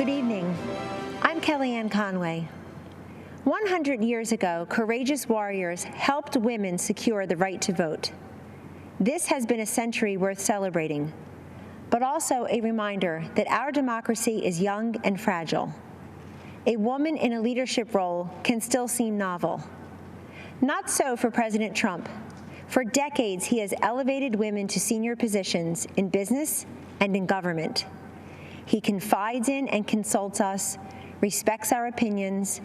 Good evening. I'm Kellyanne Conway. 100 years ago, courageous warriors helped women secure the right to vote. This has been a century worth celebrating, but also a reminder that our democracy is young and fragile. A woman in a leadership role can still seem novel. Not so for President Trump. For decades, he has elevated women to senior positions in business and in government. He confides in and consults us, respects our opinions,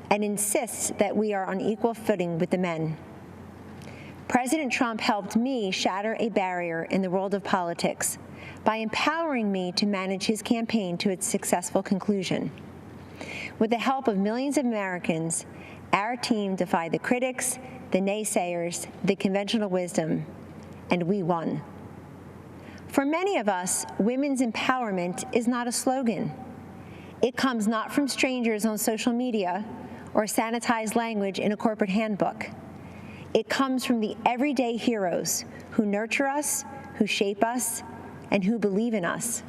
and insists that we are on equal footing with the men. President Trump helped me shatter a barrier in the world of politics by empowering me to manage his campaign to its successful conclusion. With the help of millions of Americans, our team defied the critics, the naysayers, the conventional wisdom, and we won. For many of us, women's empowerment is not a slogan. It comes not from strangers on social media or sanitized language in a corporate handbook. It comes from the everyday heroes who nurture us, who shape us, and who believe in us.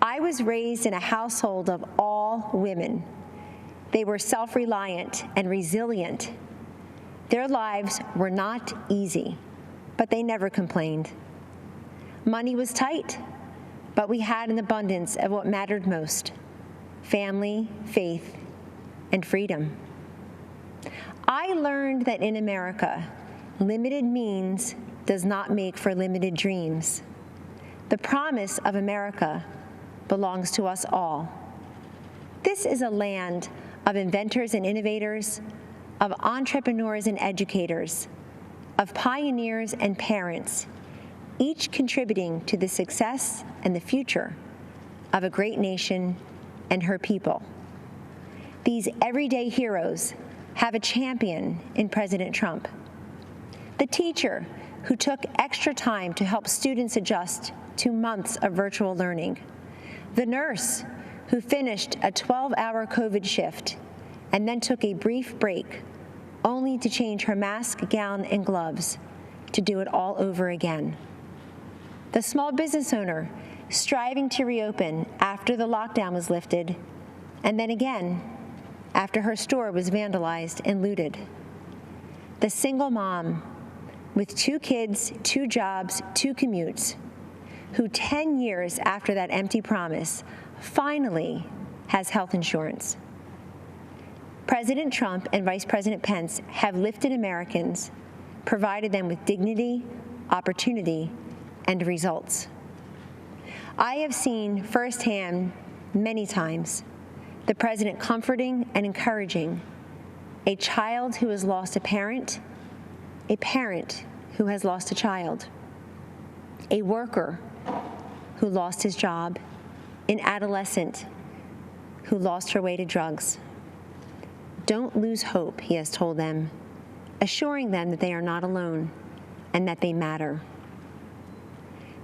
I was raised in a household of all women. They were self-reliant and resilient. Their lives were not easy, but they never complained. Money was tight, but we had an abundance of what mattered most: family, faith, and freedom. I learned that in America, limited means does not make for limited dreams. The promise of America belongs to us all. This is a land of inventors and innovators, of entrepreneurs and educators, of pioneers and parents, each contributing to the success and the future of a great nation and her people. These everyday heroes have a champion in President Trump. The teacher who took extra time to help students adjust to months of virtual learning. The nurse who finished a 12-hour COVID shift and then took a brief break only to change her mask, gown, and gloves to do it all over again. The small business owner striving to reopen after the lockdown was lifted, and then again after her store was vandalized and looted. The single mom with 2 kids, 2 jobs, 2 commutes, who 10 years after that empty promise finally has health insurance. President Trump and Vice President Pence have lifted Americans, provided them with dignity, opportunity, and results. I have seen firsthand many times the president comforting and encouraging a child who has lost a parent who has lost a child, a worker who lost his job, an adolescent who lost her way to drugs. Don't lose hope, he has told them, assuring them that they are not alone and that they matter.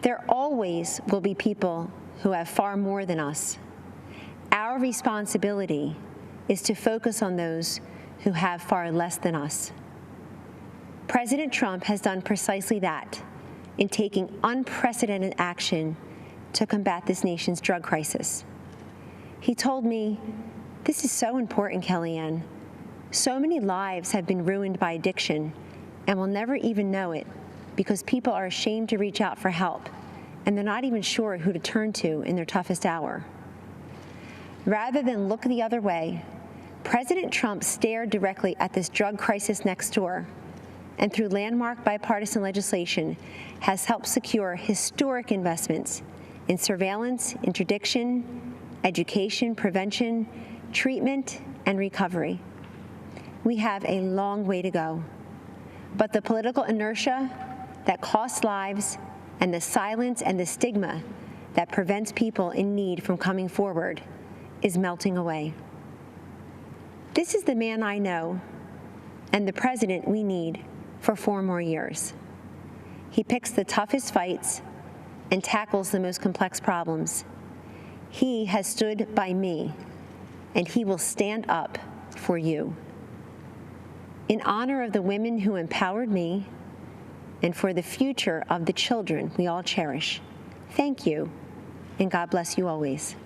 There always will be people who have far more than us. Our responsibility is to focus on those who have far less than us. President Trump has done precisely that in taking unprecedented action to combat this nation's drug crisis. He told me, "This is so important, Kellyanne. So many lives have been ruined by addiction and will never even know it because people are ashamed to reach out for help, and they're not even sure who to turn to in their toughest hour." Rather than look the other way, President Trump stared directly at this drug crisis next door, and through landmark bipartisan legislation has helped secure historic investments in surveillance, interdiction, education, prevention, treatment, and recovery. We have a long way to go, but the political inertia that costs lives and the silence and the stigma that prevents people in need from coming forward is melting away. This is the man I know and the president we need for 4 more years. He picks the toughest fights and tackles the most complex problems. He has stood by me, and he will stand up for you. In honor of the women who empowered me and for the future of the children we all cherish, thank you, and God bless you always.